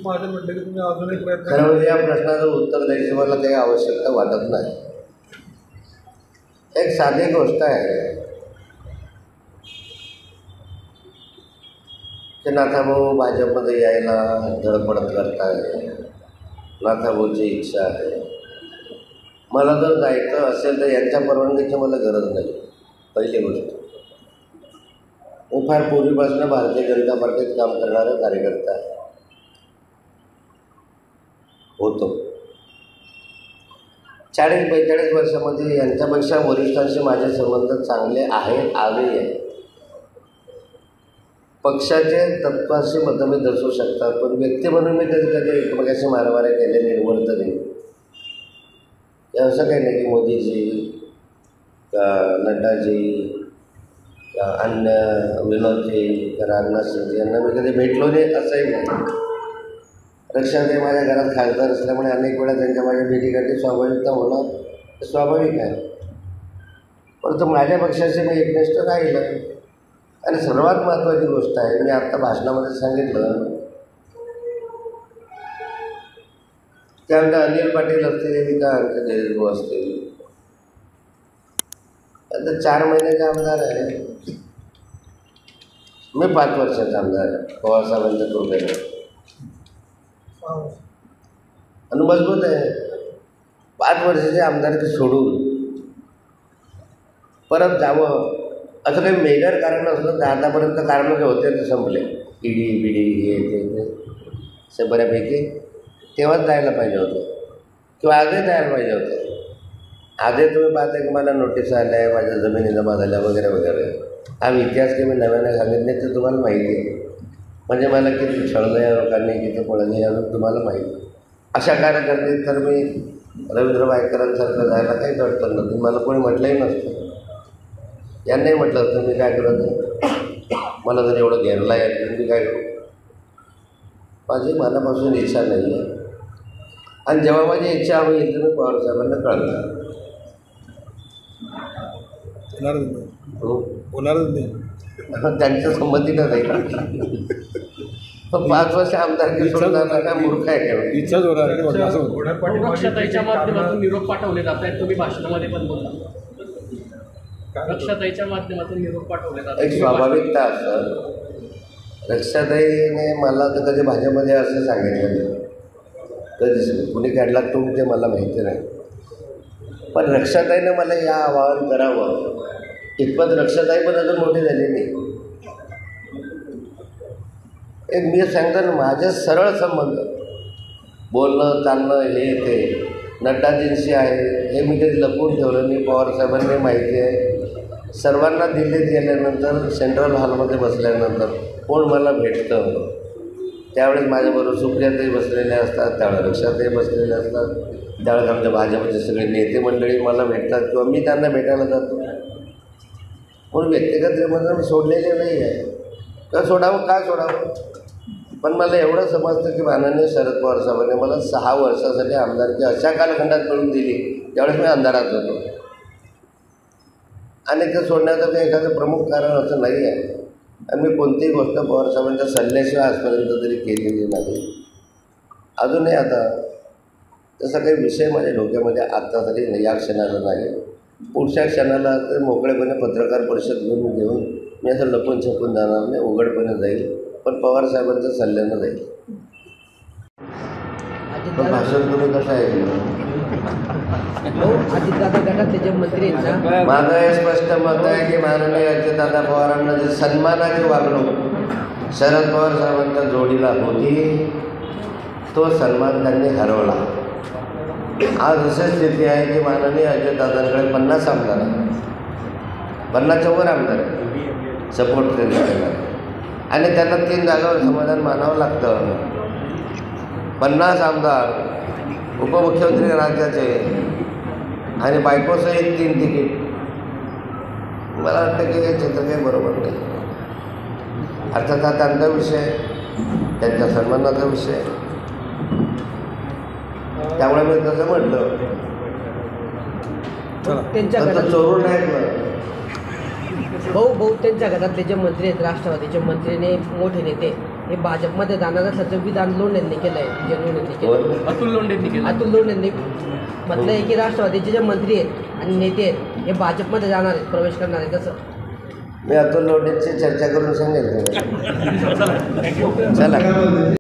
माझे म्हटले की तुम्ही अजूनही प्रयत्न खरं म्हणजे या प्रश्नाचं उत्तर द्यायची मला काही आवश्यकता वाटत नाही. एक साधी गोष्ट आहे की नाथाभाऊ भाजपमध्ये यायला धडपड करताय. नाथाभाऊची इच्छा आहे. मला जर जायचं असेल तर यांच्या परवानगीची मला गरज नाही. पहिली गोष्ट, मी फार पूर्वीपासून भारतीय जनता पार्टीत काम करणारा कार्यकर्ता होतो. 40-45 वर्षामध्ये यांच्यापेक्षा वरिष्ठांशी माझे संबंध चांगले आहेत, आलेही आहेत. पक्षाचे तत्वाशी मतभेद असू शकतात, पण व्यक्ती म्हणून मी कधी एकमेकाशी मारामाऱ्या केलेली निवडत नाही. असं काही नाही की मोदीजी का नड्डाजी का अन्य विनोदजी का राजनाथ सिंह यांना मी कधी भेटलो नाही असंही नाही. रक्षाताई माझ्या घरात खासदार असल्यामुळे अनेक वेळा त्यांच्या माझ्या भेटीगाठी स्वाभाविकता होणं स्वाभाविक आहे. परंतु माझ्या पक्षाचे मी एकनिष्ठ राहिलं. आणि सर्वात महत्त्वाची गोष्ट आहे, मी आत्ता भाषणामध्ये सांगितलं, त्यानंतर अनिल पाटील असतील का जयदेव असतील, आता 4 महिन्याचे आमदार आहे. मी 5 वर्षाचा आमदार आहे पवारसाहेबांच्या कृपेने. आणि मजबूत आहे. 5 वर्षाचे आमदारकी सोडून परत जावं असं काही मेजर कारण असलं तर आतापर्यंत कारणं जे होते ते संपले. ईडी बिडी हे ते बऱ्यापैकी तेव्हाच जायला पाहिजे होतं किंवा आजही जायला पाहिजे होतं. आजही तुम्ही पाहता की मला नोटीस आल्या आहे, माझ्या जमिनी जमा झाल्या वगैरे वगैरे. हा इतिहास की मी नव्याने सांगितले ते तुम्हाला माहिती आहे. म्हणजे मला किती छळलं आहे लोकांनी, किती पळलं यावरून तुम्हाला माहिती आहे. अशा कार्यकर्ते तर मी रवींद्र वायकरांसारखं जायला काहीच अडचण नव्हती. मला कोणी म्हटलंही नसतं. यांनाही म्हटलं होतं मी काय करत, मला जर एवढं घेरला आहे तर मी काय करू. माझी मनापासून इच्छा नाही आहे. आणि जेव्हा माझी इच्छा होईल तर मी पवारसाहेबांना कळलं. त्यांच्या संमतीनं जाईल. पण 5 वर्ष आमदारकी सोडून जाणार काय मूर्ख आहे का? इच्छाच होणार. रक्षाताईच्या माध्यमातून निरोप पाठवले जात आहेत. तुम्ही भाषणामध्ये पण बोलला, रक्षाताईच्या माध्यमातून निरोप पाठवले जातात. एक स्वाभाविकता असतं. रक्षाताईने मला तर कधी भाजपमध्ये असं सांगितलं कधीच कुणी काढला ते मला माहिती नाही. पण रक्षाताईनं मला या आवाहन करावं इतपत रक्षाताई पण अजून मोठी झाली नाही. एक मी सांगतो ना, माझे सरळ संबंध बोलणं चालणं हे ते नड्डाजींशी आहे. हे मी कधी लपवून ठेवलं नाही. पवारसाहेबांनी माहिती आहे. सर्वांना दिल्लीत गेल्यानंतर सेंट्रल हॉलमध्ये बसल्यानंतर कोण मला भेटतं त्यावेळेस माझ्याबरोबर सुप्रियाताई बसलेल्या असतात, त्यावेळेस रक्षाताई बसलेल्या असतात, त्यावेळेस आमच्या भाजपचे सगळे नेते मंडळी मला भेटतात किंवा मी त्यांना भेटायला जातो. म्हणून व्यक्तिगत मी सोडलेले नाही आहे. का सोडावं, काय सोडावं. पण मला एवढं समजतं की माननीय शरद पवार साहेबांनी मला 6 वर्षासाठी आमदारकी अशा कालखंडात मिळून दिली त्यावेळेस मी अंधारात होतो. आणि ते सोडण्याचं काही एखादं प्रमुख कारण असं नाही आहे. आणि मी कोणतीही गोष्ट पवारसाहेबांच्या सल्ल्याशिवाय आजपर्यंत तरी केलेली नाही. अजूनही आता तसा काही विषय माझ्या डोक्यामध्ये आत्ता तरी या क्षणाला नाही. पुढच्या क्षणाला तर मोकळेपणे पत्रकार परिषद घेऊन मी असं लपून छपून जाणार नाही, उघडपणे जाईल. पण पवारसाहेबांच्या सल्ल्यानं जाईल. पण भाषण तुम्ही कसं ऐकलं? माझं हे स्पष्ट मत आहे की माननीय अजितदादा पवारांना जे सन्मानाची वागणूक शरद पवार साहेबांच्या जोडीला होती तो सन्मान त्यांनी हरवला. आज अशी स्थिती आहे की माननीय अजितदादांकडे 50 आमदार आहेत, 50च्या वर आमदार आहेत सपोर्ट करायला. आणि त्यांना 3 जागावर समाधान मानावं लागतं. 50 आमदार, उपमुख्यमंत्री राज्याचे आणि बायकोसहित 3 तिकीट. मला वाटतं की हे चित्र काही बरोबर नाही. अर्थात हा त्यांचा विषय, त्यांच्या सन्मानाचा विषय. त्यामुळे मी तसं म्हटलं तर चोरून नाही म्हटलं. भाऊ त्यांच्या घरातले जे मंत्री आहेत राष्ट्रवादीचे मंत्रीने मोठे नेते हे भाजपमध्ये जाणार असल्याचं विधान लोंढेंनी केलं आहे, विजय लोंढेंनी केलं कोण? अतुल लोंढेंनी केलं. अतुल लोंढेंनी म्हटलं आहे की राष्ट्रवादीचे जे मंत्री आहेत आणि नेते आहेत हे भाजपमध्ये जाणार आहेत, प्रवेश करणार आहेत. तसं मी अतुल लोंढेंची चर्चा करून सांगेल. चला.